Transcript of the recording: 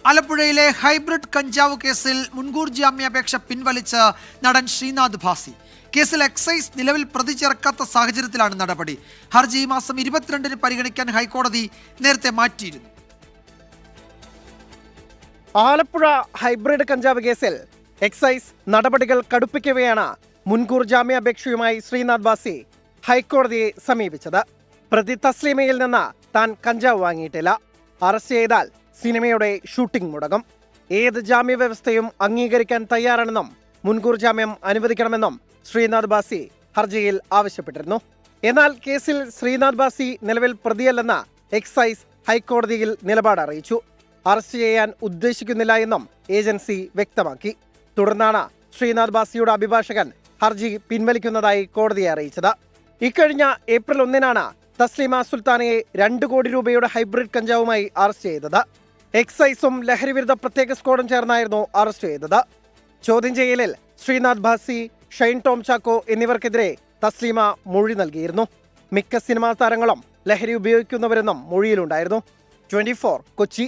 ആലപ്പുഴയിലെ ഹൈബ്രിഡ് കഞ്ചാവ് കേസിൽ മുൻകൂർ ജാമ്യാപേക്ഷ പിൻവലിച്ച് നടൻ ശ്രീനാഥ് ഭാസി. കേസിൽ എക്സൈസ് നിലവിൽ പ്രതി ചേർക്കാത്ത സാഹചര്യത്തിലാണ് നടപടി. ഹർജി ഈ മാസം 22-ന് പരിഗണിക്കാൻ ഹൈക്കോടതി നേരത്തെ മാറ്റിയിരുന്നു. ആലപ്പുഴ ഹൈബ്രിഡ് കഞ്ചാവ് കേസിൽ എക്സൈസ് നടപടികൾ കടുപ്പിക്കവെയാണ് മുൻകൂർ ജാമ്യാപേക്ഷയുമായി ശ്രീനാഥ് ഭാസി ഹൈക്കോടതിയെ സമീപിച്ചത്. പ്രതി തസ്ലീമയിൽ നിന്ന് താൻ കഞ്ചാവ് വാങ്ങിയിട്ടില്ല, അറസ്റ്റ് ചെയ്താൽ സിനിമയുടെ ഷൂട്ടിംഗ് മുടങ്ങും, ഏത് ജാമ്യവ്യവസ്ഥയും അംഗീകരിക്കാൻ തയ്യാറാണെന്നും മുൻകൂർ ജാമ്യം അനുവദിക്കണമെന്നും ശ്രീനാഥ് ഭാസി ഹർജിയിൽ ആവശ്യപ്പെട്ടിരുന്നു. എന്നാൽ കേസിൽ ശ്രീനാഥ് ഭാസി നിലവിൽ പ്രതിയല്ലെന്ന് എക്സൈസ് ഹൈക്കോടതിയിൽ നിലപാട് അറിയിച്ചു. അറസ്റ്റ് ചെയ്യാൻ ഉദ്ദേശിക്കുന്നില്ല എന്നും ഏജൻസി വ്യക്തമാക്കി. തുടർന്നാണ് ശ്രീനാഥ് ഭാസിയുടെ അഭിഭാഷകൻ ഹർജി പിൻവലിക്കുന്നതായി കോടതിയെ അറിയിച്ചത്. ഇക്കഴിഞ്ഞ ഏപ്രിൽ 1-നാണ് തസ്ലീമ സുൽത്താനയെ 2 കോടി രൂപയുടെ ഹൈബ്രിഡ് കഞ്ചാവുമായി അറസ്റ്റ് ചെയ്തത്. എക്സൈസും ലഹരിവിരുദ്ധ പ്രത്യേക സ്ക്വാഡും ചേർന്നായിരുന്നു അറസ്റ്റ് ചെയ്തത്. ചോദ്യം ചെയ്യലിൽ ശ്രീനാഥ് ഭാസി, ഷൈൻ ടോം ചാക്കോ എന്നിവർക്കെതിരെ തസ്ലീമ മൊഴി നൽകിയിരുന്നു. മിക്ക സിനിമാ താരങ്ങളും ലഹരി ഉപയോഗിക്കുന്നവരെന്നും മൊഴിയിലുണ്ടായിരുന്നു. 24 കൊച്ചി.